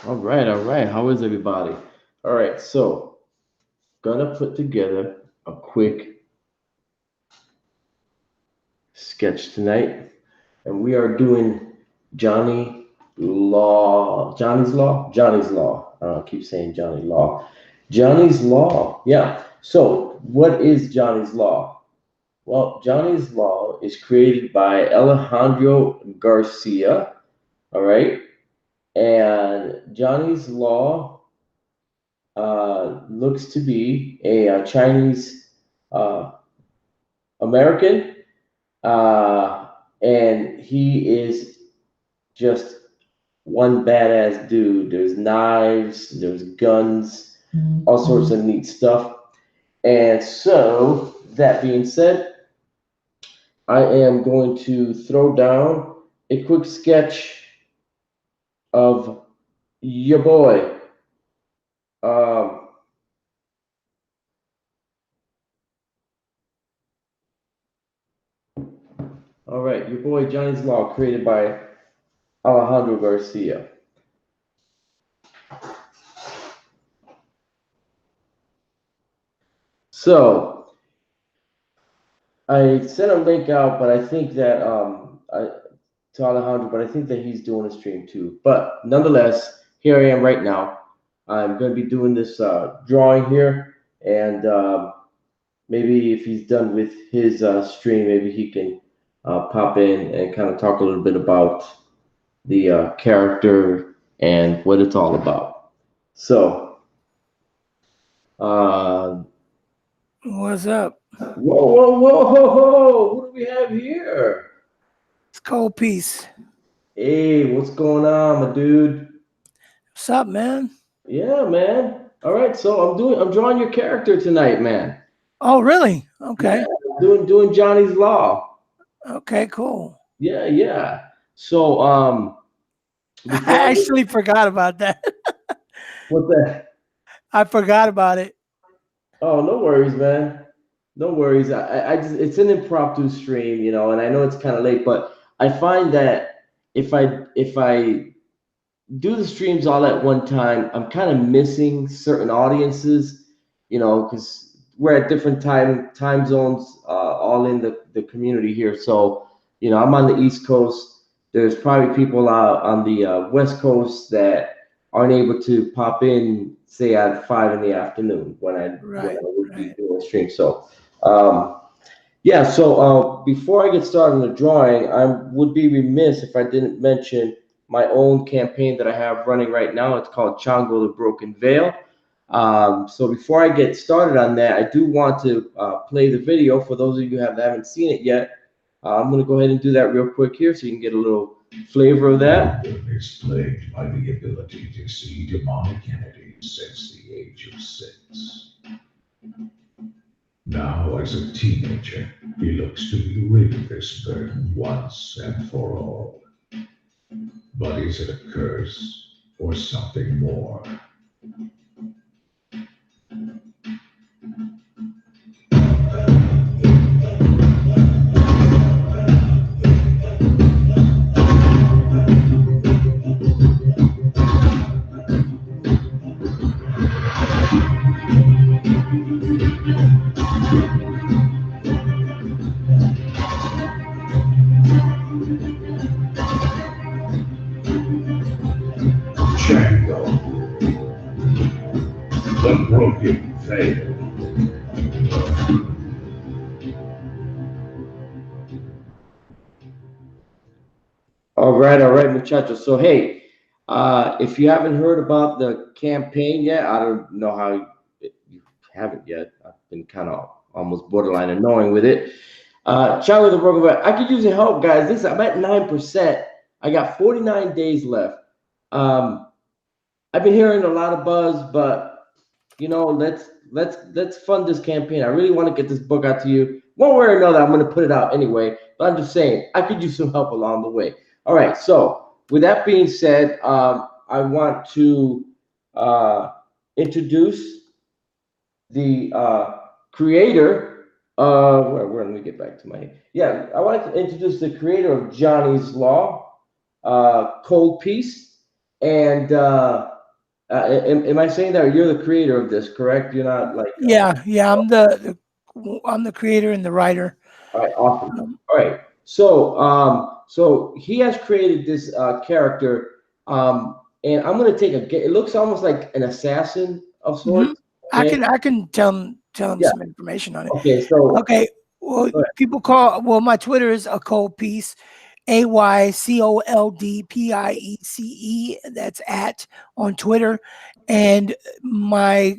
All right, all right. How is everybody? All right, so gonna put together a quick sketch tonight, and we are doing Johnny Law. Johnny's Law? Johnny's Law. I keep saying Johnny Law. Johnny's Law. Yeah. So, what is Johnny's Law? Well, Johnny's Law is created by Alejandro Garcia. All right. And Johnny's Law looks to be a Chinese uh, American, uh, and he is just one badass dude. There's knives, there's guns, all sorts of neat stuff. And so, that being said, I am going to throw down a quick sketch of your boy. Um, all right, your boy Johnny's Law, created by Alejandro Garcia. So I sent a link out, but I think that to Alejandro, but I think that he's doing a stream too. But nonetheless, here I am right now. I'm going to be doing this drawing here, and maybe if he's done with his stream, maybe he can pop in and kind of talk a little bit about the character and what it's all about. So, uh, What's up? whoa, whoa, whoa, whoa, whoa! What do we have here? It's Cold Piece. Hey, what's going on, my dude? What's up, man? Yeah, man. All right, so I'm drawing your character tonight, man. Oh, really? Yeah, Okay. doing Johnny's Law. Okay, cool. Yeah, yeah. So before I I get actually forgot about that. what the I forgot about it. oh, no worries, man. No worries. I just it's an impromptu stream, and I know it's kind of late, but I find that if I do the streams all at one time, I'm kind of missing certain audiences, because we're at different time zones, all in the community here. So, I'm on the East Coast. There's probably people out on the West Coast that aren't able to pop in, say at 5 in the afternoon when I Right, would be right. doing a stream. So, um, yeah. So before I get started on the drawing, I would be remiss if I didn't mention my own campaign that I have running right now. It's called Chango the Broken Veil. So before I get started on that, I do want to play the video for those of you who haven't seen it yet. I'm going to go ahead and do that real quick here so you can get a little flavor of that. Is plagued by the ability to see demonic entities since the age of 6. Now, as a teenager, he looks to be rid of this burden once and for all. But is it a curse or something more? Chango, the broken veil. All right, muchachos. So, hey, if you haven't heard about the campaign yet, I don't know how you haven't yet. I've been kind of almost borderline annoying with it. Charlie the Broken Back. I could use your help, guys. I'm at 9%. I got 49 days left. Um, I've been hearing a lot of buzz, but let's fund this campaign. I really want to get this book out to you. One way or another, I'm going to put it out anyway. But I'm just saying, I could use some help along the way. All right. So with that being said, I want to introduce the creator. Let me get back to my yeah. I want to introduce the creator of Johnny's Law, Cold Piece, and Am I saying that you're the creator of this? Correct? You're not like. Yeah. I'm the creator and the writer. All right, awesome. Um, All right. So he has created this character, and I'm gonna take a. It looks almost like an assassin of mhm. sorts. Okay. I can tell him Yeah. some information on it. Okay. So. Okay. Well, Go ahead. people call my Twitter is a cold piece, AYCOLDPIECE. That's at on Twitter, and my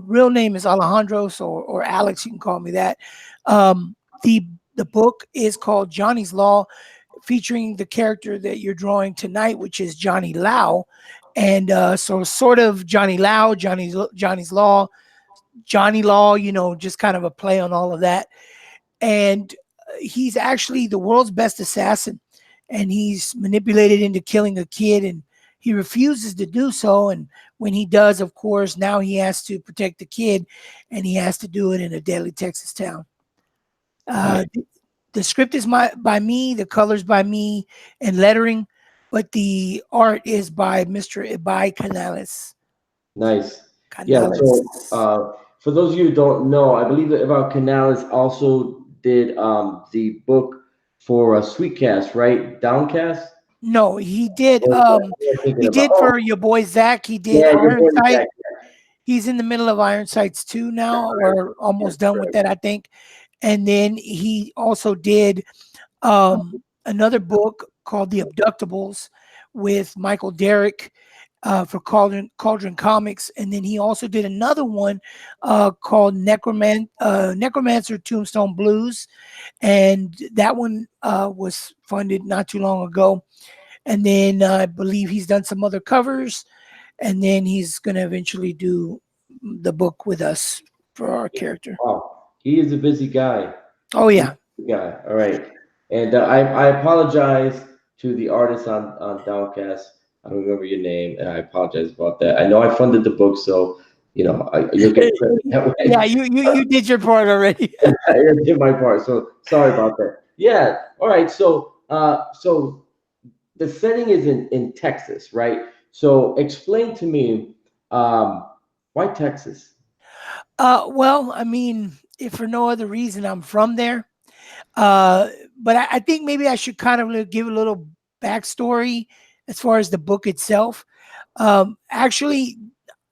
real name is Alejandro, so or Alex. You can call me that. Um, the the book is called Johnny's Law, featuring the character that you're drawing tonight, which is Johnny Lau, and so sort of Johnny Lau, Johnny's Law, Johnny Law. Just kind of a play on all of that, and he's actually the world's best assassin, and he's manipulated into killing a kid, and he refuses to do so, and when he does, of course, now he has to protect the kid, and he has to do it in a deadly Texas town. Nice. The script is by me, the colors by me, and lettering, but the art is by Mr. Ibai Canales. Nice. Yeah. So Canales. for those of you who don't know, I believe that about Canales also did the book for Sweetcast, right? Downcast. No, he did. What am I thinking He about? did Oh, for your boy Zach. He did yeah, your Iron boy Sight. Zach. He's in the middle of Iron Sights 2 now. We're Yeah, almost done with correct. that, I think. And then he also did another book called The Abductables with Michael Derrick for Cauldron Comics. And then he also did another one called Necromancer Tombstone Blues. And that one was funded not too long ago. And then I believe he's done some other covers. And then he's going to eventually do the book with us for our character. Wow, he is a busy guy. Oh, yeah. Yeah, all right. And I apologize to the artist on Downcast. I don't remember your name, and I apologize about that. I know I funded the book, so you'll get credit that Yeah, way. you did your part already. I did my part, so sorry about that. Yeah, all right. So the setting is in Texas, right? So explain to me, why Texas? Well, I mean, if for no other reason, I'm from there. Uh, but I think maybe I should kind of give a little backstory as far as the book itself. Actually,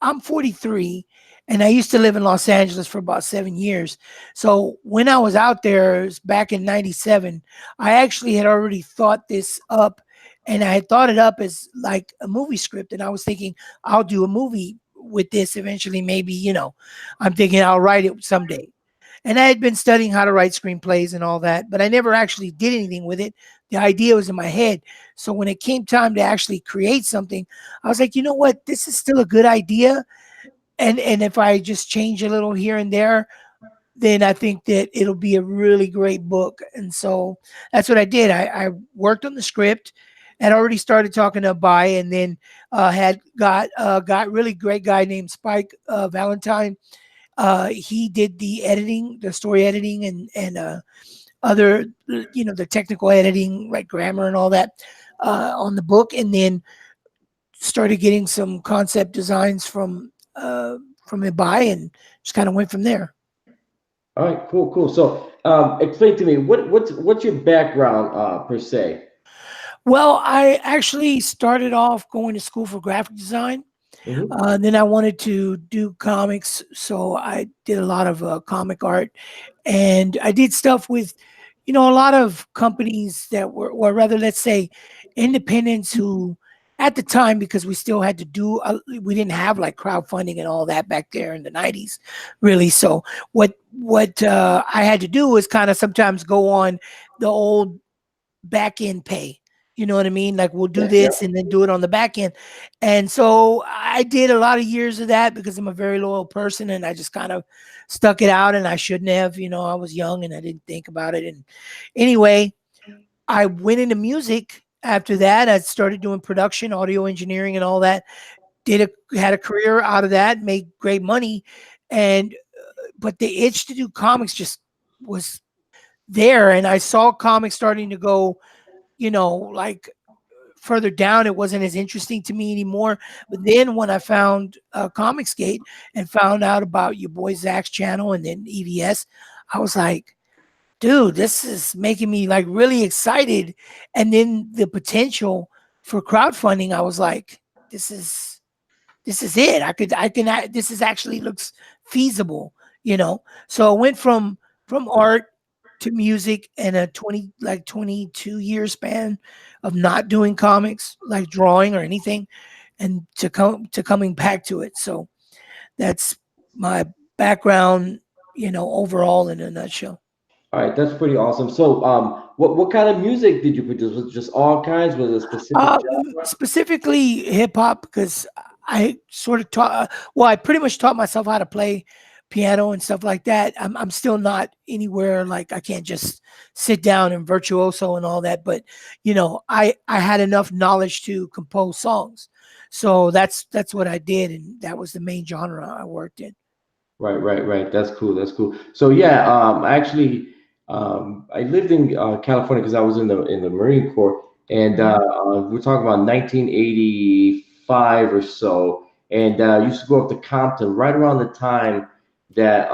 I'm 43, and I used to live in Los Angeles for about 7 years. So when I was out there, it was back in '97, I actually had already thought this up, and I had thought it up as like a movie script. And I was thinking, I'll do a movie with this eventually. Maybe, I'm thinking I'll write it someday. And I had been studying how to write screenplays and all that, but I never actually did anything with it. The idea was in my head. So when it came time to actually create something, I was like, you know what? This is still a good idea. And if I just change a little here and there, then I think that it'll be a really great book. And so that's what I did. I worked on the script, had already started talking to Abai, and then had got really great guy named Spike Valentine. He did the editing, the story editing, and other, the technical editing, like grammar and all that on the book, and then started getting some concept designs from Ibai, and just kind of went from there. All right, cool, cool. So explain to me what's your background per se? Well, I actually started off going to school for graphic design. Hmm. Then I wanted to do comics, so I did a lot of comic art, and I did stuff with, a lot of companies that were, or rather, let's say, independents who, at the time, because we still had to do, we didn't have like crowdfunding and all that back there in the '90s, really. So what I had to do was kind of sometimes go on the old back end pay. You know what I mean? Like we'll do Yeah, yeah. this and then do it on the back end. And so I did a lot of years of that because I'm a very loyal person, and I just kind of stuck it out, and I shouldn't have, I was young and I didn't think about it. And anyway, I went into music after that. I started doing production, audio engineering and all that. Had a career out of that, made great money. And but the itch to do comics just was there, and I saw comics starting to go, like further down, it wasn't as interesting to me anymore. But then when I found Comicsgate and found out about your boy Zach's channel and then EVS, I was like, dude, this is making me like really excited. And then the potential for crowdfunding, I was like, this is it. This is actually looks feasible, you know? So I went from art to music in a 22-year span of not doing comics, like drawing or anything, and to coming back to it. So that's my background, overall in a nutshell. All right, that's pretty awesome. So, what kind of music did you produce? Was it just all kinds? Was it a specific genre? Specifically hip hop, because I sort of taught. Well, I pretty much taught myself how to play piano and stuff like that. I'm still not anywhere like I can't just sit down and virtuoso and all that. But I had enough knowledge to compose songs, so that's what I did, and that was the main genre I worked in. Right, right, right. That's cool. That's cool. So yeah, actually, I lived in California because I was in the Marine Corps, and Mhm. we're talking about 1985 or so, and used to go up to Compton right around the time that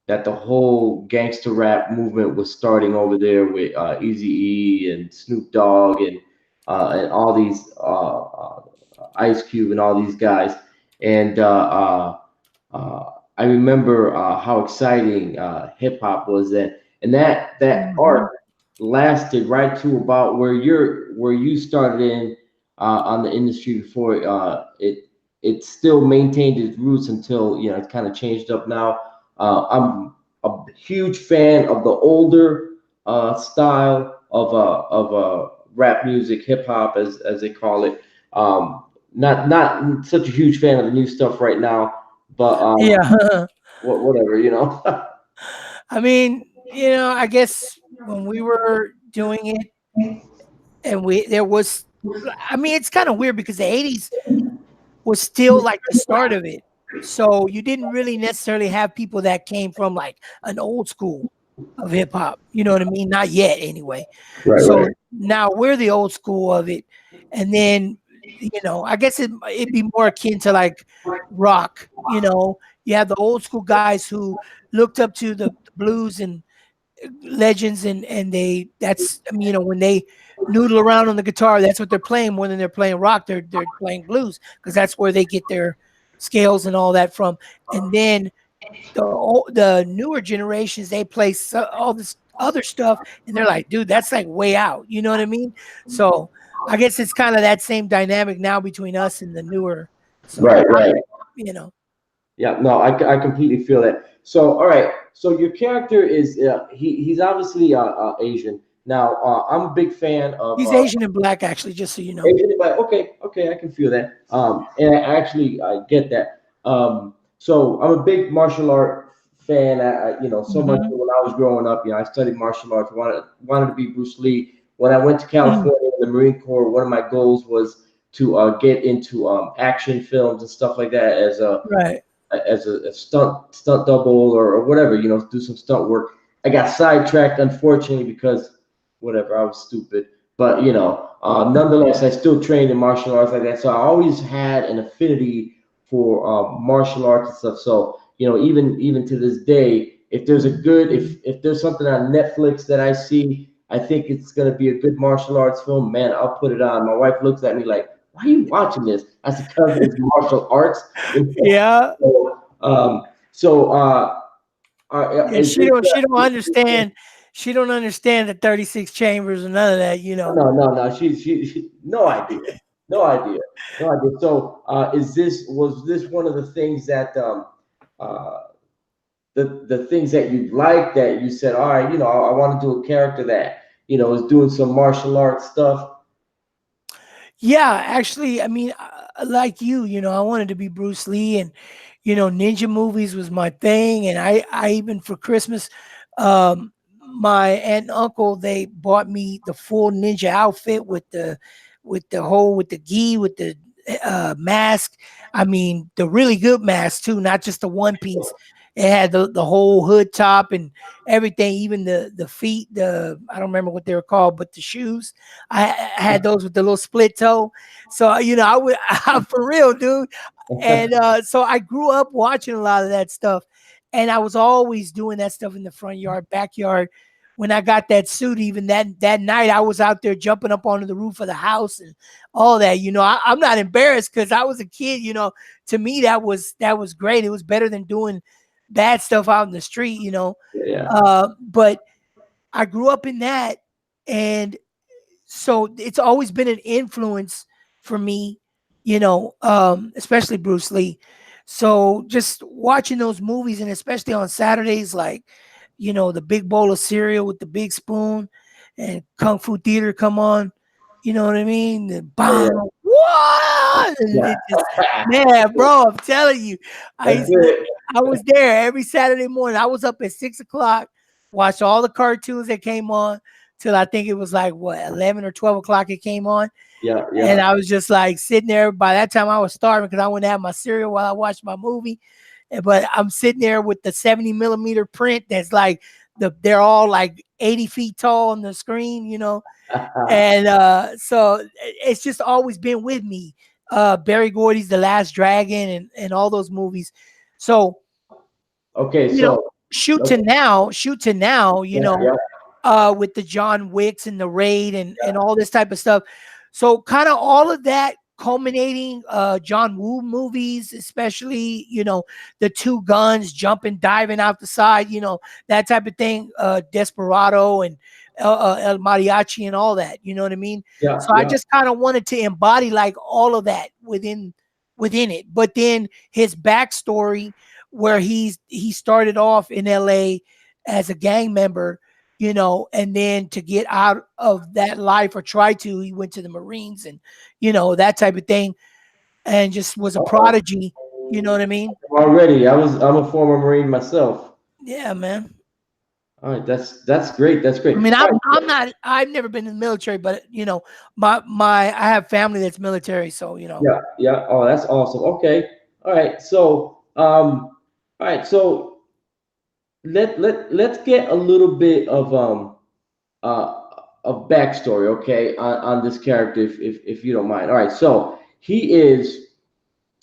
that the whole gangster rap movement was starting over there with Eazy-E and Snoop Dogg and all these Ice Cube and all these guys, and I remember how exciting hip hop was then, and that Mhm. art lasted right to about where you started in on the industry before it still maintained its roots until it kind of changed up now. I'm a huge fan of the older style of rap music, hip hop as they call it. Not such a huge fan of the new stuff right now, but Yeah. whatever. I mean, I guess when we were doing it, and there was, I mean, it's kind of weird because the '80s was still like the start of it. So you didn't really necessarily have people that came from like an old school of hip hop. You know what I mean? Not yet, anyway. Right, So right. now we're the old school of it, and then I guess it'd be more akin to like rock. You have the old school guys who looked up to the blues and legends, and they that's I mean, when they noodle around on the guitar, that's what they're playing more than they're playing rock. They're playing blues because that's where they get their scales and all that from. And then the newer generations, they play all this other stuff, and they're like, dude, that's like way out. You know what I mean? So I guess it's kind of that same dynamic now between us and the newer. So Right, right. you know, Yeah, no, I completely feel that. So, all right. So your character is he's obviously Asian. Now, I'm a big fan of he's Asian and black, actually, just so you know. Asian, but okay, okay, I can feel that. And I get that. So I'm a big martial art fan. So much Hmm. when I was growing up, I studied martial arts. Wanted to be Bruce Lee. When I went to California in the Marine Corps, one of my goals was to get into action films and stuff like that Right. as a stunt double or whatever, do some stunt work. I got sidetracked unfortunately because whatever, I was stupid. But nonetheless, I still trained in martial arts like that. So I always had an affinity for martial arts and stuff. So even to this day, if there's something on Netflix that I see, I think it's gonna be a good martial arts film. Man, I'll put it on. My wife looks at me like, "Why are you watching this?" I said, "Because it's martial arts." Yeah. So, Yeah, is this? she don't understand. She don't understand the 36 chambers and none of that, No. She no idea, no idea, no idea. So, was this one of the things that uh, the things that you like that you said, all right, I want to do a character that is doing some martial arts stuff. Yeah, actually, I mean, like I wanted to be Bruce Lee, and ninja movies was my thing. And I even for Christmas, my aunt and uncle, they bought me the full ninja outfit with the gi, with the mask. I mean, the really good mask too, not just the one piece. It had the whole hood top and everything, even the feet. The I don't remember what they were called, but the shoes. I had those with the little split toe. So I would for real, dude. And so I grew up watching a lot of that stuff, and I was always doing that stuff in the front yard, backyard. When I got that suit, even that night, I was out there jumping up onto the roof of the house and all that. I'm not embarrassed because I was a kid. To me that was great. It was better than doing bad stuff out in the street. Yeah. But I grew up in that, and so it's always been an influence for me, especially Bruce Lee. So just watching those movies, and especially on Saturdays, like, the big bowl of cereal with the big spoon and Kung Fu Theater come on, you know what I mean? The Oh, bomb, what? And yeah. it just, man, bro, I'm telling you, I That's used to, it. I was there every Saturday morning. I was up at 6 o'clock, watched all the cartoons that came on till I think it was like what 11 or 12 o'clock it came on, Yeah, and yeah. I was just like sitting there. By that time, I was starving because I wouldn't have my cereal while I watched my movie. But I'm sitting there with the 70 millimeter print that's like they're all like 80 feet tall on the screen, and so it's just always been with me. Barry Gordy's The Last Dragon and all those movies. So Okay, you know, so okay, shoot to now, yeah, yeah. with the John Wicks and the Raid and all this type of stuff. So kind of all of that culminating John Woo movies, especially, the two guns jumping, diving out the side, that type of thing, Desperado and El Mariachi and all that, you know what I mean? Yeah, So I yeah. just kind of wanted to embody like all of that within it. But then his backstory where he started off in LA as a gang member, and then to get out of that life or try to, he went to the Marines and, that type of thing, and just was a Uh-oh. prodigy. You know what I mean? Already, I'm a former Marine myself. Yeah, man. All right, that's great. That's I great. mean, All I'm right. not. I've never been in the military, but I have family that's military, so Yeah, yeah. Oh, that's awesome. Okay. All right. All right. So let's get a little bit uh of backstory, okay, on this character, if you don't mind. All right. So he is.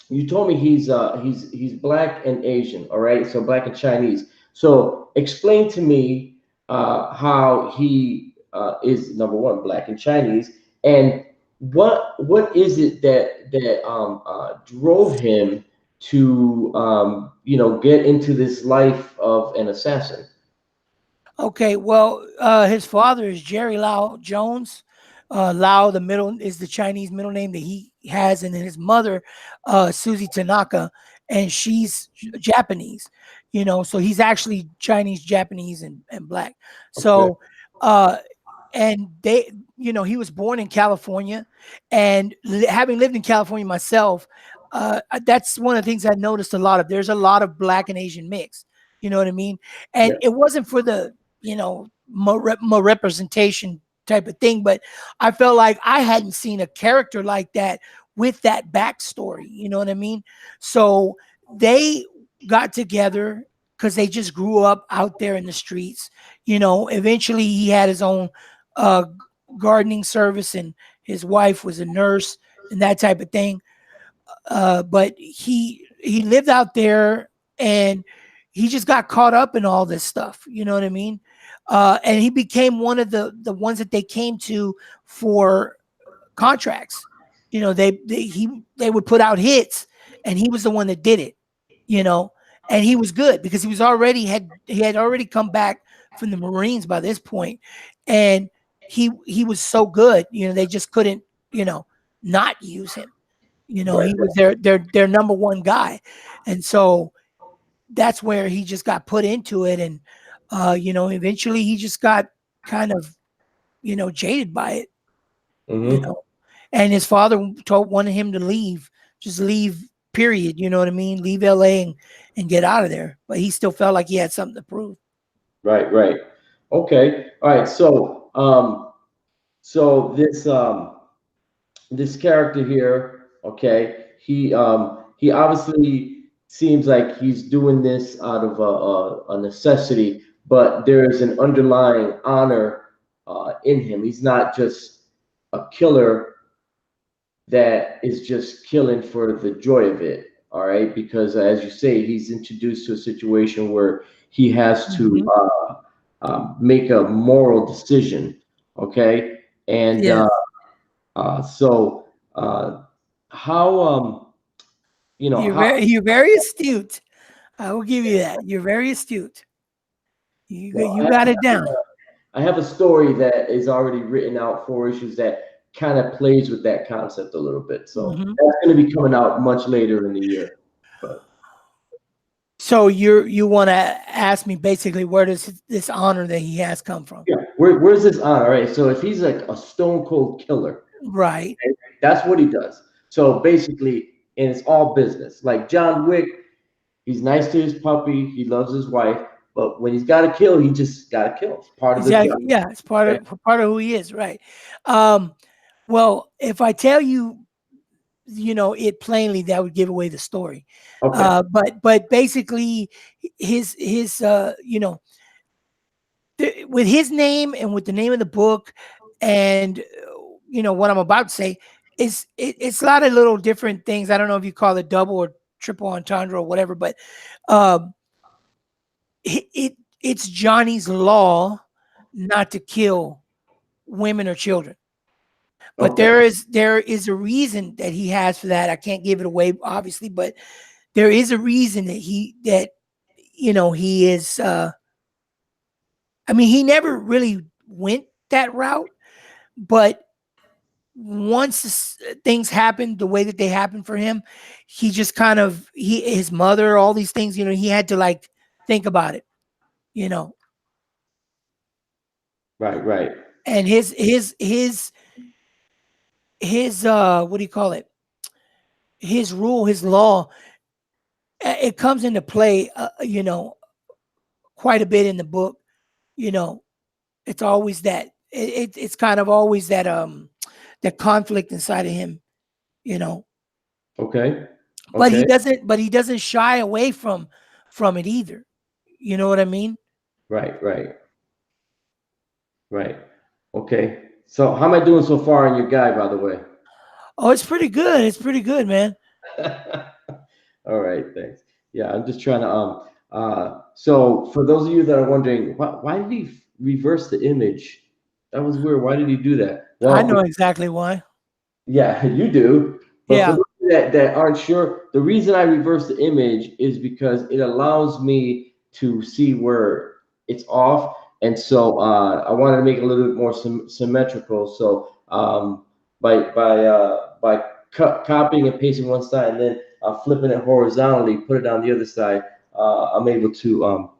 You told me he's black and Asian, all right? So black and Chinese. So explain to me how he is number one black and Chinese, and what is it that drove him to get into this life of an assassin? Okay, well, his father is Jerry Lau Jones. Lau, the middle is the Chinese middle name that he has, and then his mother, Susie Tanaka, and she's Japanese. So he's actually Chinese, Japanese, and black. Okay. So, and he was born in California, and having lived in California myself, that's one of the things I noticed a lot of. There's a lot of black and Asian mix. You know what I mean? And Yeah. it wasn't for the more representation type of thing, but I felt like I hadn't seen a character like that with that backstory. You know what I mean? So they got together because they just grew up out there in the streets. Eventually he had his own uh, gardening service, and his wife was a nurse and that type of thing. But he lived out there, and he just got caught up in all this stuff. You know what I mean? And he became one of the ones that they came to for contracts. They would put out hits, and he was the one that did it. You know, and he was good because he had already come back from the Marines by this point, and he was so good. They just couldn't not use him. Right. He was their number one guy, and so that's where he just got put into it, and eventually he just got kind of jaded by it, you Mm-hmm. know, and his father wanted him to leave, just leave, period. You know what I mean? Leave LA and get out of there, but he still felt like he had something to prove. Right. Right. Okay. All right. So this character here, okay, he obviously seems like he's doing this out of a necessity, but there is an underlying honor in him. He's not just a killer that is just killing for the joy of it. All right, because as you say, he's introduced to a situation where he has to Mhm. make a moral decision. Okay, and Yes. so how how You're very astute. I will give you that. You're very astute. well You got it down. I have a story that is already written out, 4 issues that kind of plays with that concept a little bit. So Mhm. that's going to be coming out much later in the year. But So you want to ask me basically where does this honor that he has come from? yeah, where's this on? All right. So if he's like a stone cold killer, Right. okay, that's what he does. So basically, and it's all business. Like John Wick, he's nice to his puppy, he loves his wife, but when he's got to kill, he just got to kill. It's part of the job. Exactly. Yeah, it's Okay. part of who he is, right? Um, well, if I tell you, it plainly, that would give away the story. Okay. But basically, his with his name and with the name of the book, and what I'm about to say it's a lot of little different things. I don't know if you call it double or triple entendre or whatever, but um, it's Johnny's law not to kill women or children. But Okay. there is a reason that he has for that. I can't give it away, obviously, but there is a reason that he is. I mean, he never really went that route, but once things happened the way that they happened for him, he just kind of his mother, all these things. He had to like think about it. You know, Right. Right. and his what do you call it? His rule, his law, it comes into play. Quite a bit in the book. You know, it's always that it's kind of always that conflict inside of him. You know, Okay. but he Okay. doesn't. But he doesn't shy away from it either. You know what I mean? Right. Right. Right. Okay. So how am I doing so far in your guide, by the way? Oh, it's pretty good. It's pretty good, man. All right, thanks. Yeah, I'm just trying to so for those of you that are wondering why did he reverse the image? That was weird. Why did he do that? I Well, know exactly why. yeah, you do. But for Yeah. those that aren't sure, the reason I reverse the image is because it allows me to see where it's off. And so I wanted to make it a little bit more symmetrical. So by copying and pasting one side and then flipping it horizontally, put it on the other side, I'm able to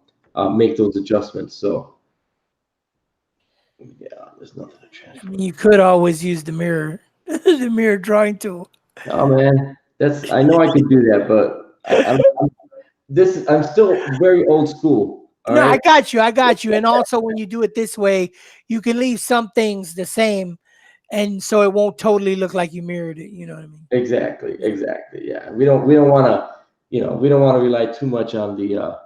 make those adjustments. So yeah, there's nothing to I transfer. mean, you could always use the mirror, the mirror drawing tool. Oh man, that's I know I could do that, but I'm still very old school. All No, I right. got you. I got you. And also, when you do it this way, you can leave some things the same, and so it won't totally look like you mirrored it. You know what I mean? Exactly. Yeah. Exactly. Yeah. We don't want to we don't want to rely too much on the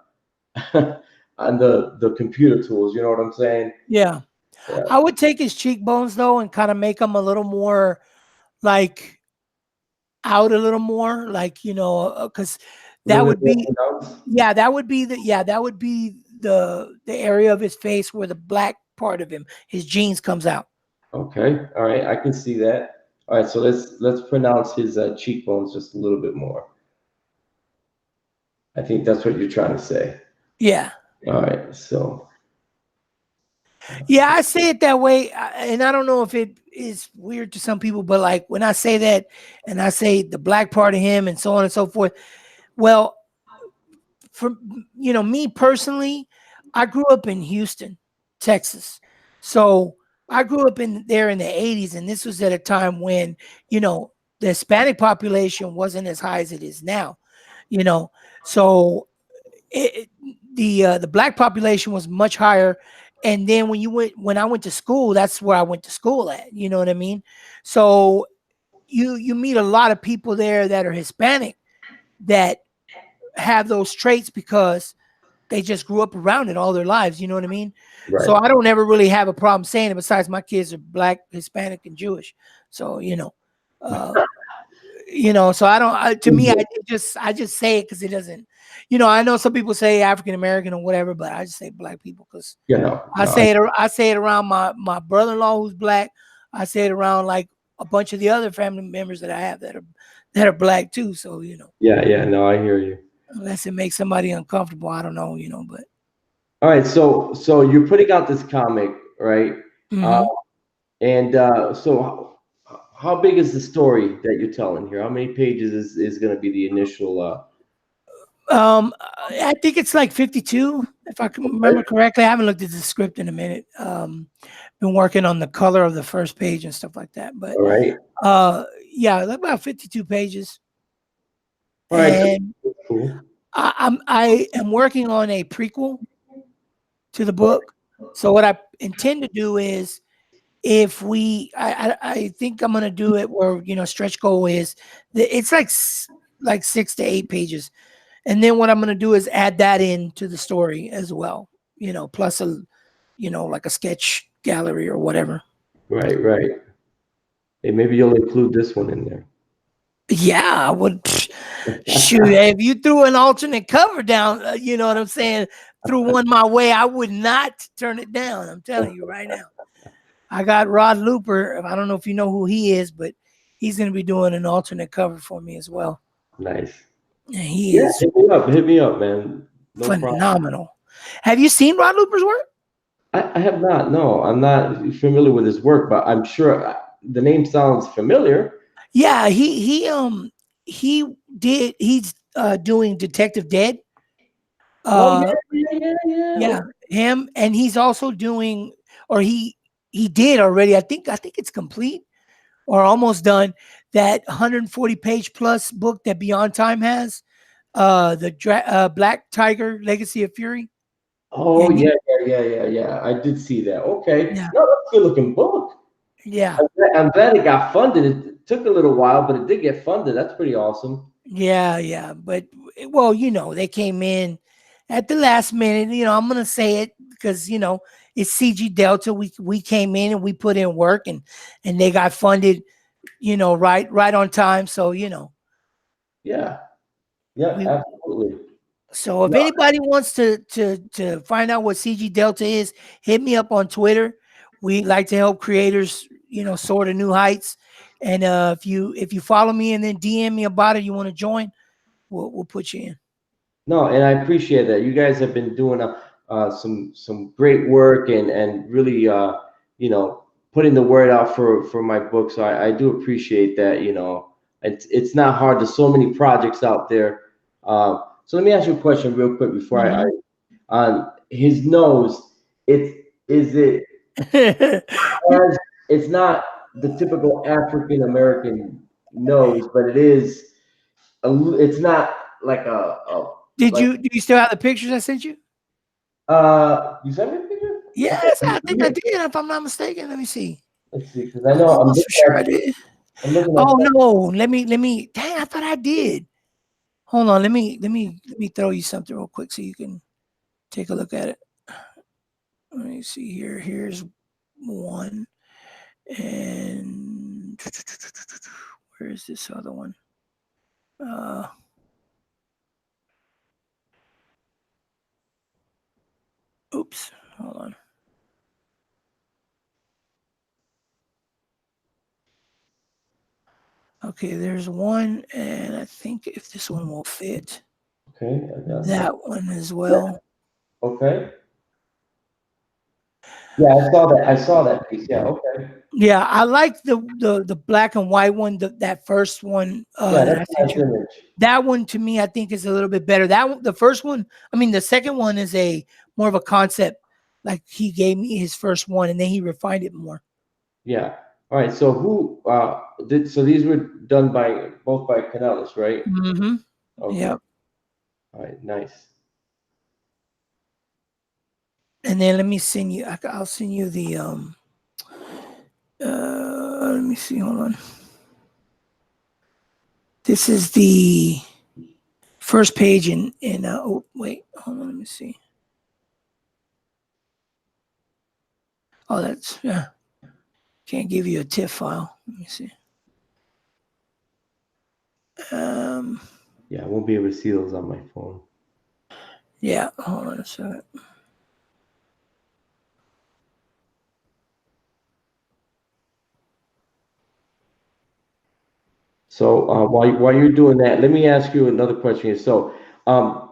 on the computer tools. You know what I'm saying? Yeah. Yeah. I would take his cheekbones though and kind of make them a little more like out a little more, like because A little that bit would more be pronounced. that would be the area of his face where the black part of him, his genes, comes out. Okay. All right. I can see that. All right. So let's pronounce his cheekbones just a little bit more. I think that's what you're trying to say. Yeah. All right. So Yeah, I say it that way, and I don't know if it is weird to some people, but like when I say that, and I say the black part of him, and so on and so forth. Well, for me personally, I grew up in Houston, Texas, so I grew up in there in the '80s, and this was at a time when the Hispanic population wasn't as high as it is now. You know, so the black population was much higher, and then when I went to school, that's where I went to school at. You know what I mean? So you meet a lot of people there that are Hispanic that have those traits because they just grew up around it all their lives. You know what I mean? Right. So I don't ever really have a problem saying it. Besides, my kids are Black, Hispanic, and Jewish. So so I don't. To me, I just say it because it doesn't. I know some people say African American or whatever, but I just say Black people because I say it around my brother-in-law who's Black. I say it around like a bunch of the other family members that I have that are Black too. So Yeah. No, I hear you. unless it makes somebody uncomfortable, I don't know. But All right. So you're putting out this comic, right? mhm. And so how big is the story that you're telling here? How many pages is going to be the initial? I think it's like 52, if I can remember correctly. I haven't looked at the script in a minute. Been working on the color of the first page and stuff like that. But All right. yeah, about 52 pages. All right. And Cool. I am working on a prequel to the book. So what I intend to do is, if I think I'm gonna do it where stretch goal is it's like 6 to 8 pages, and then what I'm gonna do is add that into the story as well. Plus like a sketch gallery or whatever. Right. Hey, maybe you'll include this one in there. Yeah, I would. Shoot, if you threw an alternate cover down, you know what I'm saying, threw one my way, I would not turn it down. I'm telling you right now. I got Rod Looper. I don't know if you know who he is, but he's going to be doing an alternate cover for me as well. Nice. And he is Hit me up, man. No phenomenal. problem. Have you seen Rod Looper's work? I have not. No, I'm not familiar with his work, but I'm sure the name sounds familiar. Yeah, he's doing Detective Dead. Oh yeah. Yeah, him, and he's also doing, or he did already. I think it's complete or almost done. That 140 page plus book that Beyond Time has, the Black Tiger Legacy of Fury. Oh yeah. I did see that. Okay. Yeah. No, that's a good looking book. Yeah. I'm glad it got funded. It took a little while, but it did get funded. That's pretty awesome. Yeah. But well, they came in at the last minute. I'm gonna say it because it's CG Delta. We came in and we put in work, and they got funded, right on time. So Yeah, absolutely. So if anybody wants to find out what CG Delta is, hit me up on Twitter. We like to help creators, soar to new heights. And if you follow me and then DM me about it, you want to join, we'll put you in. No, and I appreciate that. You guys have been doing some great work and really putting the word out for my book. So I do appreciate that. It's not hard. There's so many projects out there. So let me ask you a question real quick before I on his nose. It it's not the typical African American nose, but it is. It's not like do you still have the pictures I sent you? You sent me a picture? Yes, I think I did. If I'm not mistaken, let me see. Let's see, because I know I'm for sure I did. Oh that. no, let me. Dang, I thought I did. Hold on, let me throw you something real quick so you can take a look at it. Let me see here. Here's one, and where is this other one? Oops, hold on. Okay, there's one, and I think if this one will fit. Okay, I got that one as well. Yeah. Okay. Yeah, I saw that piece. Yeah, okay. Yeah, I like the black and white one, that first one. That I sent you. Image. That one to me, I think is a little bit better. That one, the first one, the second one is a more of a concept. Like he gave me his first one, and then he refined it more. Yeah. All right. So who did? So these were done by both by Canellis, right? Mm-hmm. Okay. Yeah. All right. Nice. And then let me send you. I'll send you the let me see. Hold on. This is the first page in oh wait, hold on, let me see. Oh, that's yeah. Can't give you a TIFF file. Let me see. Yeah, I won't be able to see those on my phone. Yeah, hold on a second. So while you're doing that, let me ask you another question here. So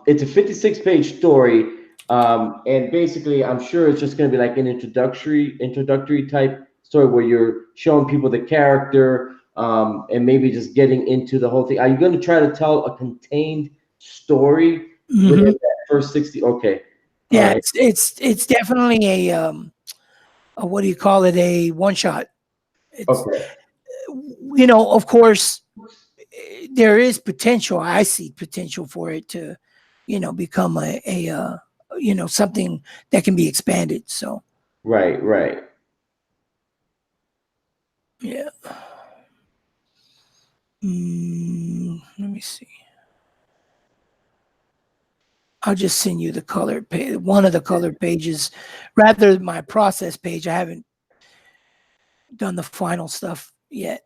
it's a 56-page story, and basically, I'm sure it's just going to be like an introductory type story where you're showing people the character, and maybe just getting into the whole thing. Are you going to try to tell a contained story within Mm-hmm. that first 60? Okay, all Yeah, right, it's definitely a what do you call it? A one shot. It's okay, of course, there is potential. I see potential for it to, become a something that can be expanded. So right, right. yeah. Let me see. I'll just send you the colored page. One of the colored pages, rather than my process page. I haven't done the final stuff yet.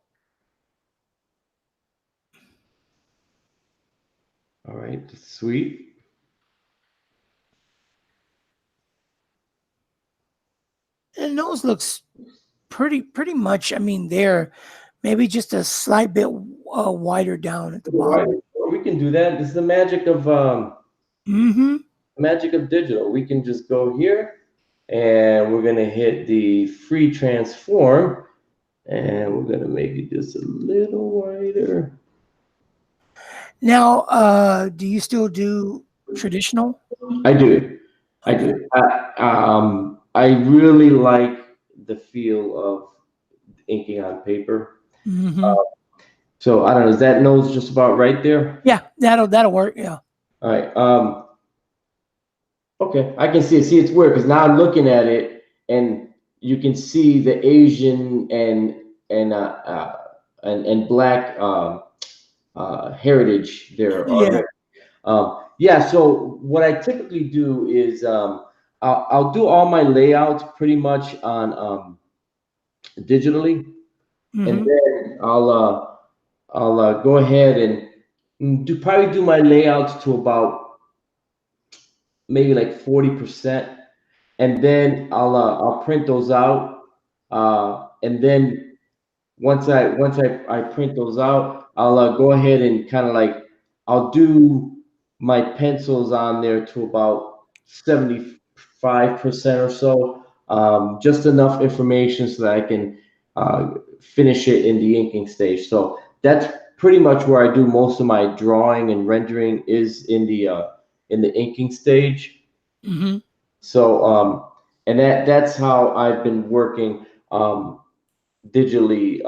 All right, sweet. And those looks pretty much. I mean, they're maybe just a slight bit wider down at the Right, bottom. we can do that. This is the Mm-hmm. magic of digital. We can just go here and we're going to hit the free transform and we're going to make it just a little wider. Now, do you still do traditional? I do. I Okay. do. I really like the feel of inking on paper. Mm-hmm. So I don't know, is that nose just about right there? Yeah, that'll work. Yeah. All right. Okay, I can see it. See, it's weird because now I'm looking at it, and you can see the Asian and black heritage there Yeah. already. Yeah. So what I typically do is I'll do all my layouts pretty much on digitally, and Mm-hmm. then I'll go ahead and probably do my layouts to about maybe like 40%, and then I'll print those out, and then once I print those out, I'll go ahead and kind of like I'll do my pencils on there to about 75% or so, just enough information so that I can finish it in the inking stage. So that's pretty much where I do most of my drawing and rendering is in the inking stage. Mm-hmm. So and that's how I've been working digitally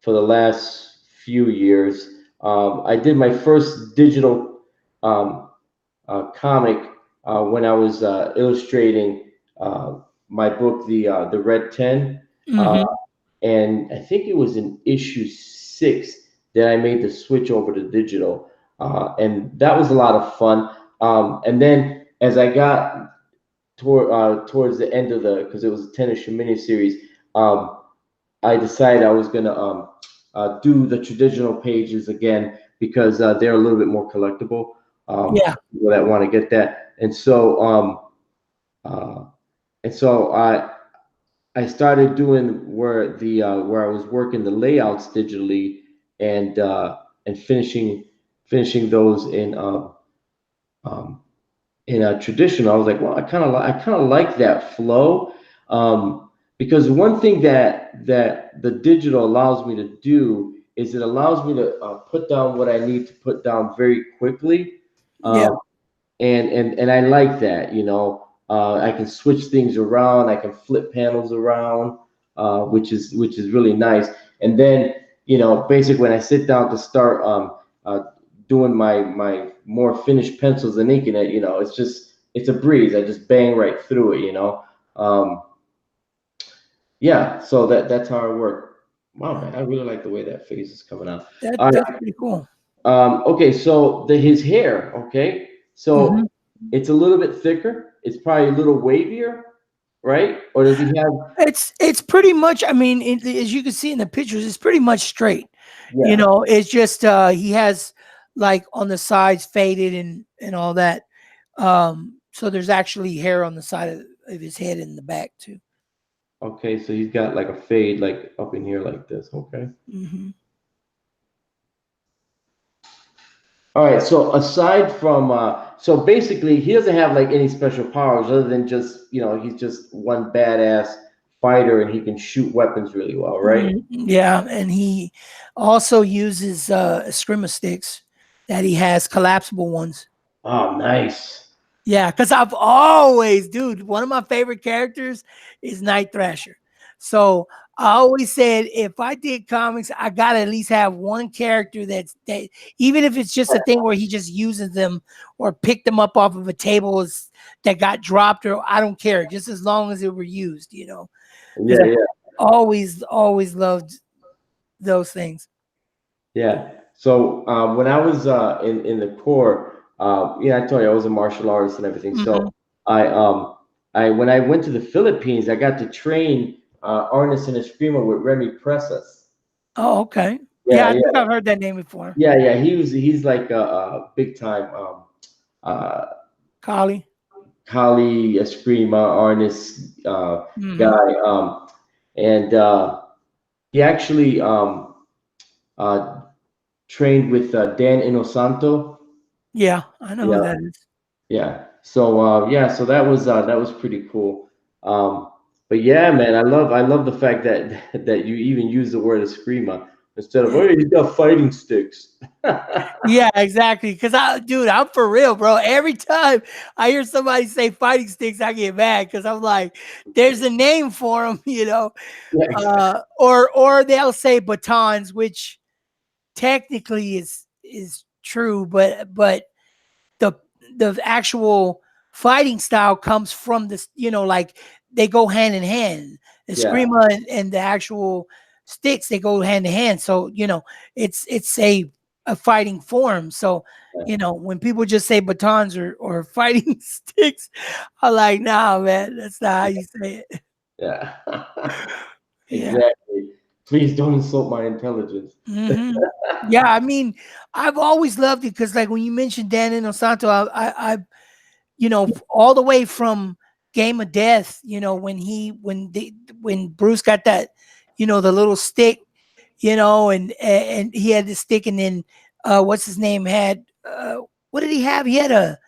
for the last few years. I did my first digital comic when I was illustrating my book, the Red 10, uh, Mm-hmm. and I think it was in issue 6 that I made the switch over to digital, and that was a lot of fun. And then as I got towards the end of the, because it was a 10-issue miniseries, I decided I was gonna do the traditional pages again because they're a little bit more collectible. Yeah. People that want to get that, uh, and so I started doing where I was working the layouts digitally and finishing those um, in a traditional. I was like, well, I kind of like that flow, because one thing that the digital allows me to do is it allows me to put down what I need to put down very quickly, Yeah. um, and I like that. I can switch things around. I can flip panels around, which is really nice. And then basically when I sit down to start doing my more finished pencils and inking it, it's a breeze. I just bang right through it. Um, yeah, so that's how I work. Wow, man, I really like the way that phase is coming out. All That's right, pretty cool. Okay, so his hair. Okay, Hmm. so it's a little bit thicker. It's probably a little wavier, right? Or does he have? It's pretty much. I mean, as you can see in the pictures, it's pretty much straight. You Yeah. know, it's just he has like on the sides faded and all that. So there's actually hair on the side of his head in the back too. Okay, so he's got like a fade, like up in here, like this. Okay. Hmm. All right. So aside from, so basically, he doesn't have like any special powers other than just, he's just one badass fighter and he can shoot weapons really well, right? Yeah, and he also uses eskrima sticks that he has collapsible ones. Oh, nice. Yeah, because I've always, dude, one of my favorite characters is Night Thrasher. So I always said if I did comics, I gotta at least have one character that even if it's just a thing where he just uses them or picked them up off of a table that got dropped, or I don't care, just as long as it were used, because Yeah, I've yeah, always loved those things. yeah. So when I was in the Corps, I told you I was a martial artist and everything. So Hmm. I when I went to the Philippines, I got to train Arnis and Eskrima with Remy Presas. Oh, okay. Yeah, Yeah, I think yeah, I've heard that name before. yeah, yeah. He's like a big time uh, Kali. Kali Eskrima Arnis Hmm. guy, and he actually uh, trained with Dan Inosanto. Yeah, I know who Yeah, that is. yeah. So that was pretty cool. But yeah, man, I love the fact that that you even use the word Eskrima instead of, oh, he's got fighting sticks. Yeah, exactly. Cause dude, I'm for real, bro. Every time I hear somebody say fighting sticks, I get mad because I'm like, there's a name for them, Yeah, exactly. or they'll say batons, which technically is true, but the the actual fighting style comes from this, like they go hand in hand. The Yeah, screamer and the actual sticks, they go hand in hand. So, it's a fighting form. So, when people just say batons or fighting sticks, I'm like, nah, man, that's not how you say it. yeah, Yeah. exactly. Please don't insult my intelligence. Hmm. Yeah, I mean, I've always loved it because, like, when you mentioned Dan Inosanto, I all the way from Game of Death, when Bruce got that, the little stick, and he had the stick, and then what's his name had what did he have? He had a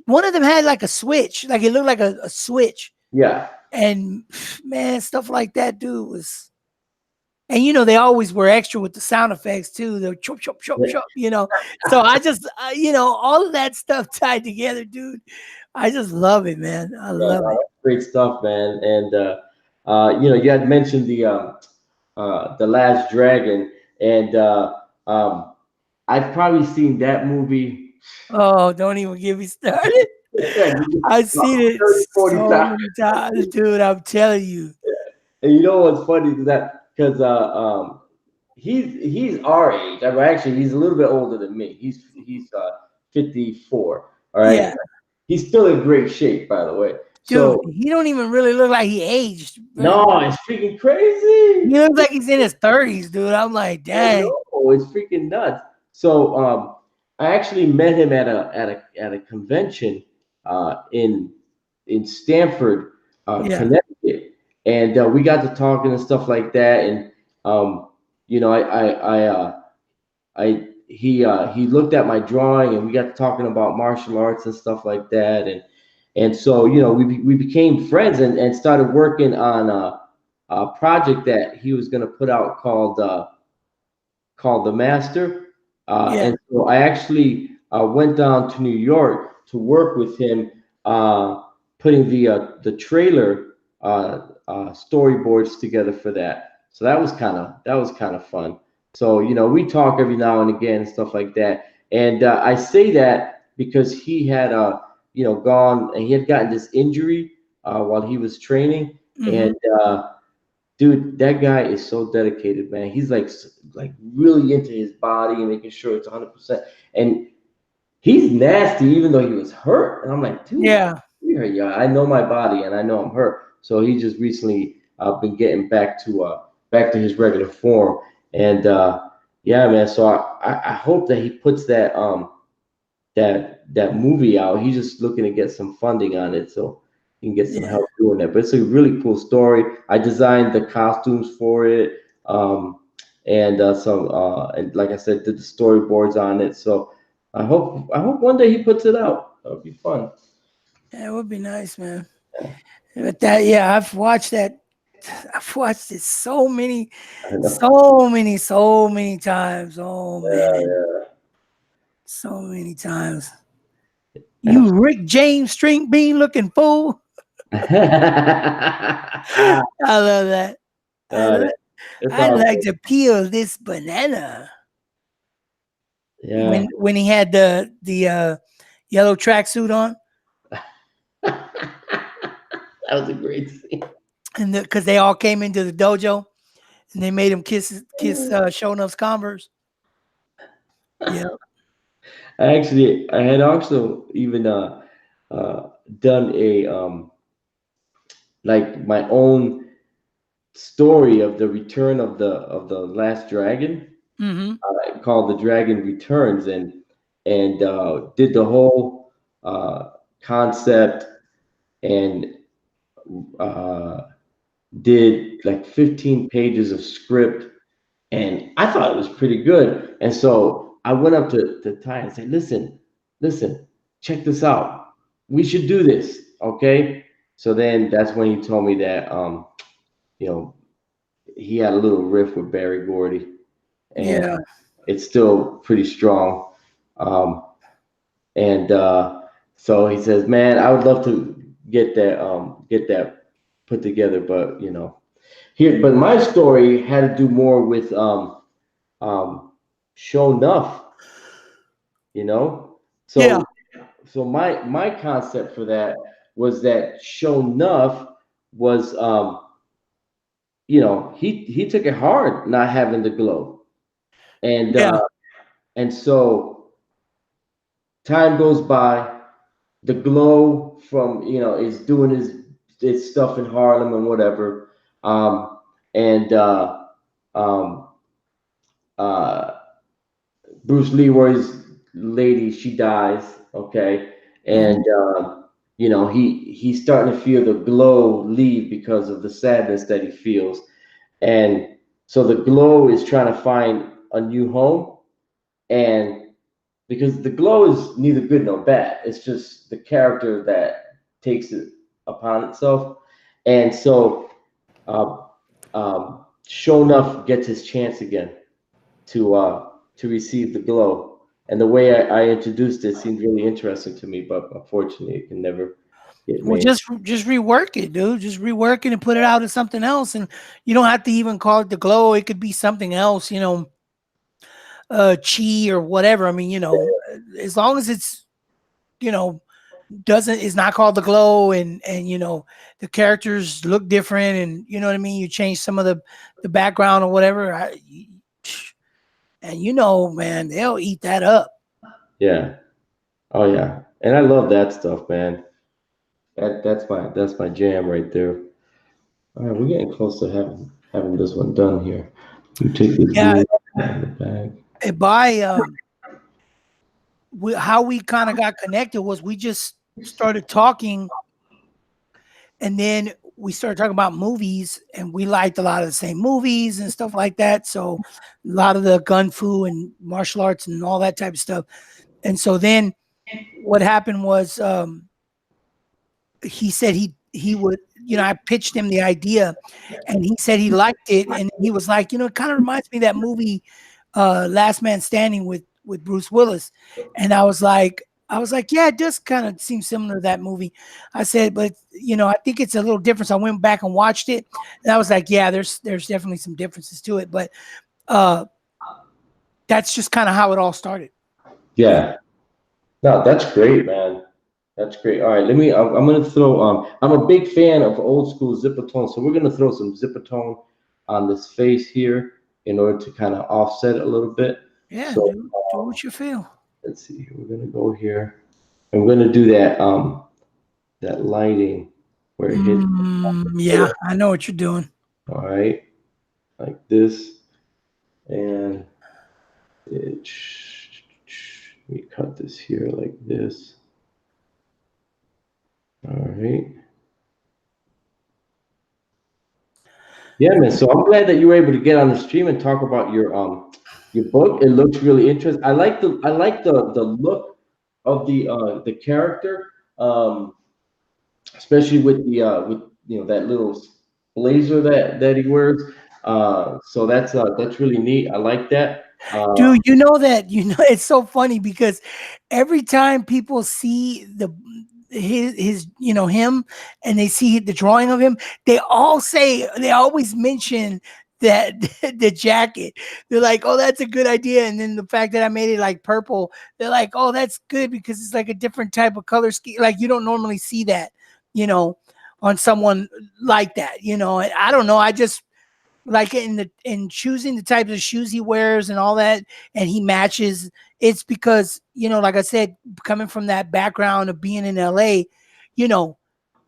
one of them had like a switch, like it looked like a switch, Yeah, and man, stuff like that, dude was. And they always were extra with the sound effects too. The chop chop chop yeah, chop. So I just all of that stuff tied together, dude. I just love it, man. I yeah, love no, it. that's great stuff, man. And you had mentioned the Last Dragon, and I've probably seen that movie Oh, don't even get me started. I've seen it 30, 40 so times. many times, dude. I'm telling you. And you know what's funny is that because he's our age. I mean, actually, he's a little bit older than me. He's 54. All right, Yeah, he's still in great shape, by the way. dude. So He don't even really look like he aged. no, it's freaking He crazy. looks like he's in his 30s, dude. I'm like, I dang. know, it's freaking nuts. So I actually met him at a convention in Stamford, Yeah. Connecticut, and we got to talking and stuff like that. And um, you know, I he looked at my drawing, and we got to talking about martial arts and stuff like that. And so we became friends and started working on a project that he was going to put out called The Master. Yeah. And so I actually went down to New York to work with him, putting the trailer storyboards together for that. So that was kind of fun. So we talk every now and again and stuff like that. And I say that because he had gone and he had gotten this injury while he was training, Hmm. and dude, that guy is so dedicated, man. He's like really into his body and making sure it's 100%. And he's nasty, even though he was hurt. And I'm like, dude, Yeah. yeah, I know my body and I know I'm hurt. So he just recently been getting back to his regular form. And yeah, man. So I hope that he puts that movie out. He's just looking to get some funding on it so he can get some Yeah. help doing that. But it's a really cool story. I designed the costumes for it, and like I said, did the storyboards on it. So I hope one day he puts it out. That would be fun. Yeah, it would be nice, man. But that, yeah, I've watched that. I've watched it I know. so many times. Oh man, so many times. You Rick James string bean looking fool. Yeah. I love that. Uh, it's I'd all like good. to peel this banana. Yeah. When he had the yellow tracksuit on, That was a great scene. and because they all came into the dojo and they made him kiss Shonuff's Converse. Yeah. I had also even uh, done a like my own story of the return of the last dragon Mm-hmm. called The Dragon Returns, and did the whole concept and uh, did like 15 pages of script, and I thought it was pretty good. And so I went up to Ty and said, listen, check this out. We should do this, okay? So then that's when he told me that you know, he had a little riff with Barry Gordy, and Yeah. it's still pretty strong. Um, and so he says, "Man, I would love to get that put together, but here. But my story had to do more with show enough, you know. Yeah. So my concept for that was that show enough was he took it hard not having the glow, and Yeah. so time goes by, the glow from is doing his stuff in Harlem and whatever, and um, uh, Bruce Leroy's lady, she dies, okay, Mm-hmm. and he's starting to feel the glow leave because of the sadness that he feels, and so the glow is trying to find a new home, and because the glow is neither good nor bad. It's just the character that takes it upon itself. And so uh, Show Enough gets his chance again to receive the glow. And the way I introduced it seemed really interesting to me, but unfortunately, it can never get Well, made. just rework it, dude. Just rework it and put it out as something else. And you don't have to even call it the glow. It could be something else, chi or whatever. I mean, as long as it's, you know, doesn't is not called the glow, and the characters look different, and you know what I mean. You change some of the background or whatever, and man, they'll eat that up. Yeah. Oh yeah. And I love that stuff, man. That's my jam right there. All right, we're getting close to having this one done here. You take this Yeah, blue out of the bag. by how we kind of got connected was we just started talking, and then we started talking about movies, and we liked a lot of the same movies and stuff like that. So a lot of the gun fu and martial arts and all that type of stuff. And so then what happened was he said he would, I pitched him the idea, and he said he liked it, and he was like, it kind of reminds me of that movie Last Man Standing with Bruce Willis. And I was like, yeah, it does kind of seem similar to that movie. I said, but I think it's a little different. So I went back and watched it, and I was like, yeah, there's definitely some differences to it, but that's just kind of how it all started. Yeah. No, that's great, man. That's great. All right, I'm gonna throw. I'm a big fan of old school zipper tone, so we're gonna throw some zipper tone on this face here in order to kind of offset it a little bit. Yeah, So do what you feel. let's see. We're gonna go here. I'm gonna do that. That lighting where it hits. Yeah, I know what you're doing. All right, like this, and it. We cut this here like this. All right. Yeah, man. So I'm glad that you were able to get on the stream and talk about your book. It looks really interesting. I like the look of the character, especially with that little blazer that he wears. So that's really neat. I like that. Dude, you know that it's so funny because every time people see his him and they see the drawing of him, they always mention that the jacket. They're like, "Oh, that's a good idea." And then the fact that I made it like purple, they're like, "Oh, that's good because it's like a different type of color scheme. Like you don't normally see that, you know, on someone like that, And I don't know, I just like in choosing the types of shoes he wears and all that, and he matches. It's because like I said, coming from that background of being in LA, you know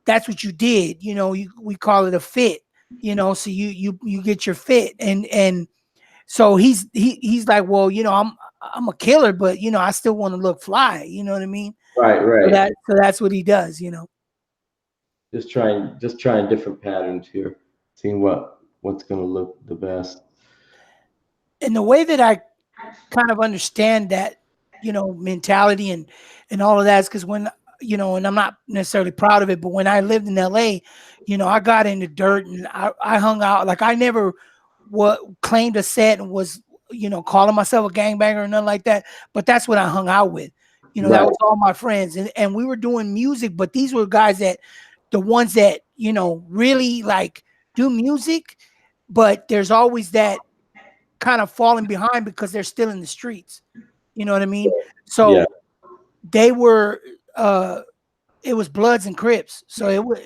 that's what you did. We call it a fit. So you get your fit, and so he's like, well, I'm a killer, but I still want to look fly. You know what I mean? Right, So right. that's what he does. Just trying different patterns here, seeing what's gonna look the best. And the way that I kind of understand that mentality and all of that is because when and I'm not necessarily proud of it, but when I lived in LA, I got into dirt and I hung out. Like I never claimed a set and was calling myself a gangbanger or nothing like that, but that's what I hung out with. That Right, was all my friends, and we were doing music, but these were guys that the ones that really like do music, but there's always that kind of falling behind because they're still in the streets. You know what I mean? yeah, So they were it was Bloods and Crips. So it was,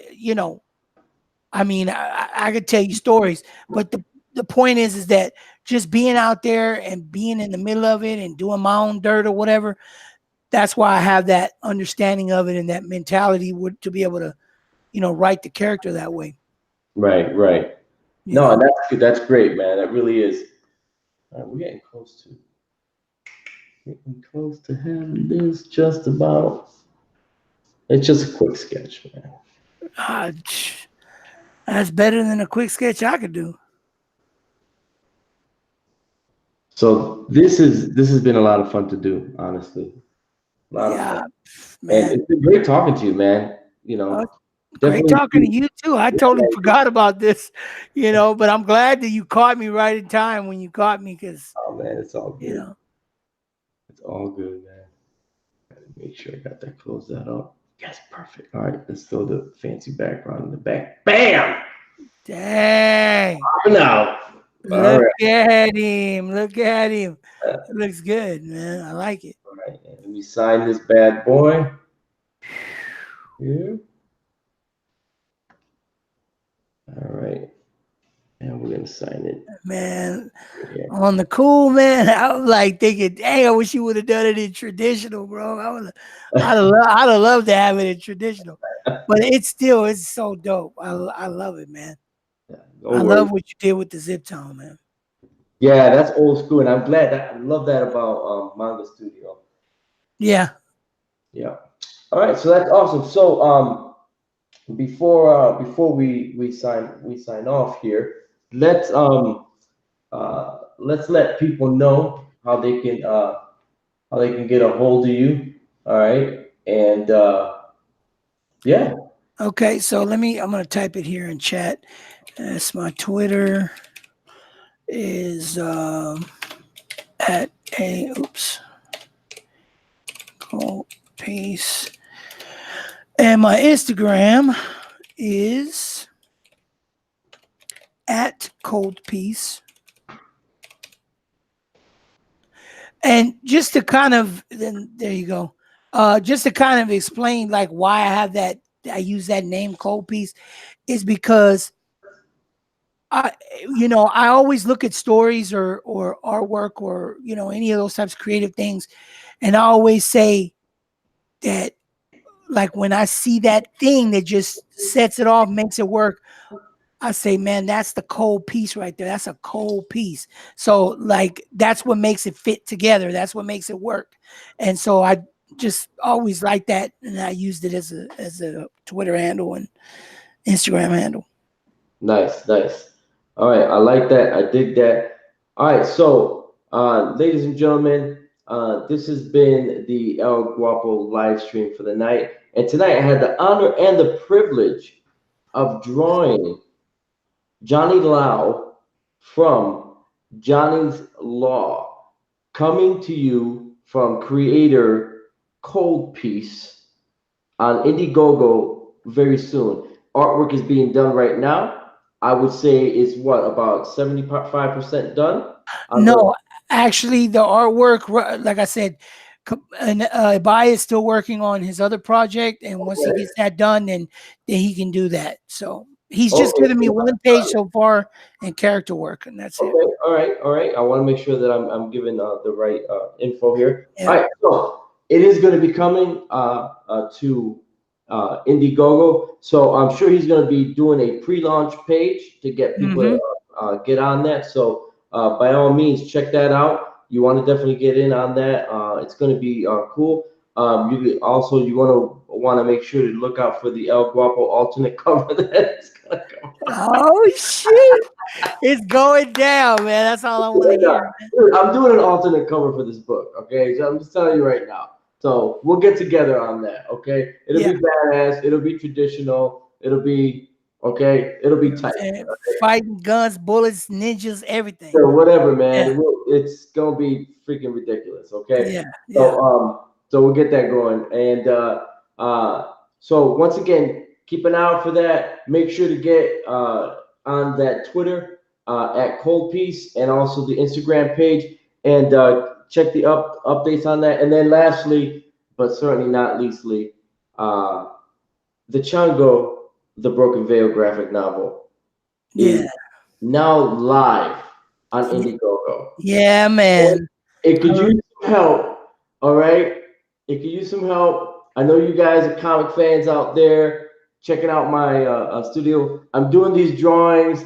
I mean, I could tell you stories, but the point is that just being out there and being in the middle of it and doing my own dirt or whatever, that's why I have that understanding of it and that mentality to be able to, write the character that way. right. You No, know. and that's good. That's great, man. That really is. All right, we're getting close to having this just about. It's just a quick sketch, man. Ah, that's better than a quick sketch I could do. So this has been a lot of fun to do, honestly. A lot of fun. Yeah, And man. it's been great talking to you, man. Uh, Great Definitely. talking to you too. I totally forgot about this, but I'm glad that you caught me right in time when you caught me because, Oh man, it's all you good. know, It's all good, man. Gotta make sure I got that close that up. Yes, perfect. All right, let's throw the fancy background in the back. Bam! dang, No. All look right. at him. Look at him. Uh, It looks good, man. I like it. all right. And let me sign this bad boy here. All right. And we're gonna sign it Man, here. on the cool, man. I was like thinking, dang, I wish you would have done it in traditional, bro. I'd have loved to have it in traditional, but it's so dope. I love it, man. Yeah, no I worries. love what you did with the zip tone, man. Yeah, that's old school, and I'm glad that I love that about Manga Studio. Yeah. Yeah. All right, so that's awesome. So before we sign off here, let's let's let people know how they can get a hold of you. All right, and yeah, Okay, so I'm gonna type it here in chat. That's my Twitter is at a oops cold piece. And my Instagram is at cold piece. And just to kind of then there you go. Just to kind of explain like why I use that name cold piece is because I, I always look at stories or artwork or any of those types of creative things, and I always say that like when I see that thing that just sets it off, makes it work, I say, man, that's the cold piece right there. That's a cold piece. So like that's what makes it fit together. That's what makes it work. And so I just always like that, and I used it as a Twitter handle and Instagram handle. Nice, nice. All right, I like that. I dig that. All right, so ladies and gentlemen, this has been the El Guapo live stream for the night. And tonight I had the honor and the privilege of drawing Johnny Lau from Johnny's Law, coming to you from creator Cold Piece on Indiegogo very soon. Artwork is being done right now. I would say it's what, about 75% done on the. No, actually, the artwork, like I said, and Ibai is still working on his other project, and once he Okay. gets that done, then he can do that. So he's just Okay. given me one page so far and character work, and that's it. Okay. All right. All right. I want to make sure that I'm giving the right info here. All Yeah. right. So it is going to be coming to Indiegogo. So I'm sure he's going to be doing a pre-launch page to get people Mm-hmm. to get on that. So by all means, check that out. You want to definitely get in on that. It's going to be cool. You want to make sure to look out for the El Guapo alternate cover that's going to come. Oh shit! It's going down, man. That's all I want to hear. Dude, I'm doing an alternate cover for this book. Okay, so I'm just telling you right now. So we'll get together on that. Okay, it'll Yeah. be badass. It'll be traditional. It'll be okay. It'll be tight. And fighting guns, bullets, ninjas, everything. So whatever, man. Yeah. It's gonna be freaking ridiculous. Okay. Yeah. Yeah. So we'll get that going. And so once again, keep an eye out for that. Make sure to get on that Twitter at Cold Piece and also the Instagram page and check the updates on that. And then lastly, but certainly not leastly, the Chango, the Broken Veil graphic novel Yeah. is now live on Indiegogo. Yeah, man. It could use some help, all right? It could use some help. I know you guys are comic fans out there checking out my studio. I'm doing these drawings.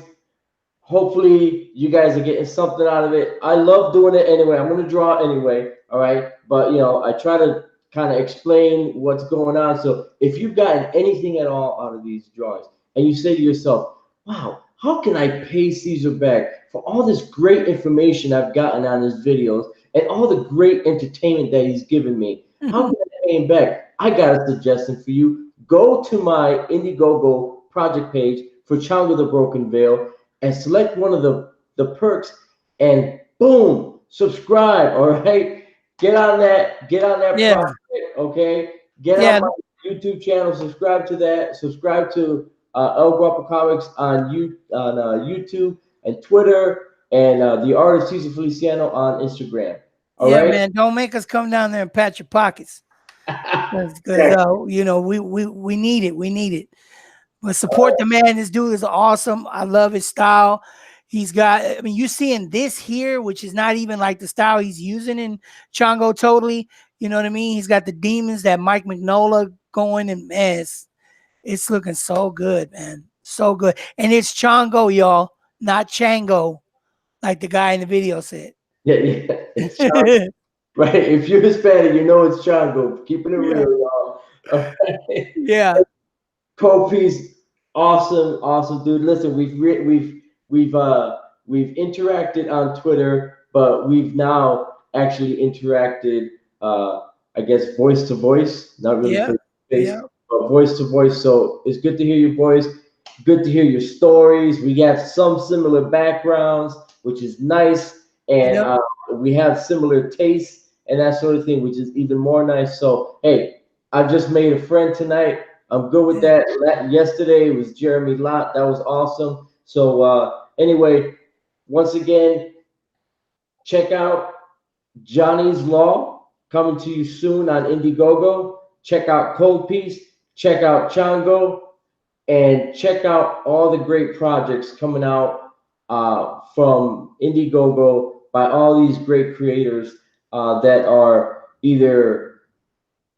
Hopefully, you guys are getting something out of it. I love doing it anyway. I'm gonna draw anyway, all right? But I try to kind of explain what's going on. So if you've gotten anything at all out of these drawings, and you say to yourself, "Wow, how can I pay Caesar back for all this great information I've gotten on his videos and all the great entertainment that he's given me? How can I pay him back?" I got a suggestion for you. Go to my Indiegogo project page for Chango the Broken Veil and select one of the perks and boom, subscribe. All right. Get on that Yeah. project, okay? Get Yeah. on my YouTube channel, subscribe to that, subscribe to El Guapo Comics on YouTube and Twitter, and the artist Cesar Feliciano on Instagram. All Yeah, right. man. Don't make us come down there and pat your pockets. Because we need it. We need it. But support the man. This dude is awesome. I love his style. He's got, I mean, you seeing this here, which is not even like the style he's using in Chango totally. You know what I mean? He's got the demons that Mike Mignola going, and man, it's looking so good, man. So good. And it's Chango, y'all, not Chango, like the guy in the video said. Yeah, yeah. It's Chango. Right. If you're Hispanic, you know it's Chango. Keeping it Yeah. real, y'all. All right. Yeah. Cold Piece, awesome, dude. Listen, we've interacted on Twitter, but we've now actually interacted, I guess, voice to voice, not really Yeah. face to face, Yeah. but voice to voice. So it's good to hear your voice. Good to hear your stories. We got some similar backgrounds, which is nice, and Yep. we have similar tastes and that sort of thing, which is even more nice. So hey, I just made a friend tonight. I'm good with that. Yesterday was Jeremy Lott. That was awesome. So anyway, once again, check out Johnny's Law coming to you soon on Indiegogo. Check out Cold Piece. Check out Chango. And check out all the great projects coming out from Indiegogo by all these great creators that are either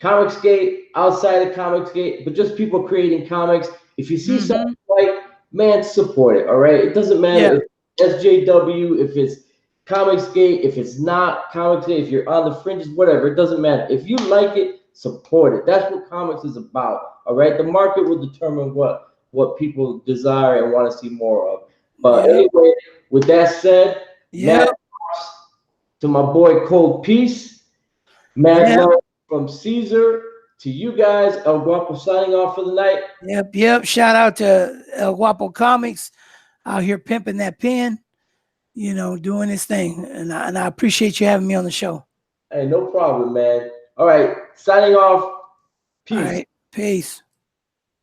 Comicsgate, outside of Comicsgate, but just people creating comics. If you see something like, man, support it. All right, it doesn't matter if it's SJW, if it's Comicsgate, if it's not Comicsgate, if you're on the fringes, whatever. It doesn't matter. If you like it, support it. That's what comics is about. All right, the market will determine what people desire and want to see more of. But anyway, with that said, mad props to my boy Cold Peace, mad love from Caesar to you guys. El Guapo signing off for the night. Yep. Shout out to El Guapo Comics out here pimping that pen, doing his thing. And I appreciate you having me on the show. Hey, no problem, man. All right, signing off. Peace. All right, peace.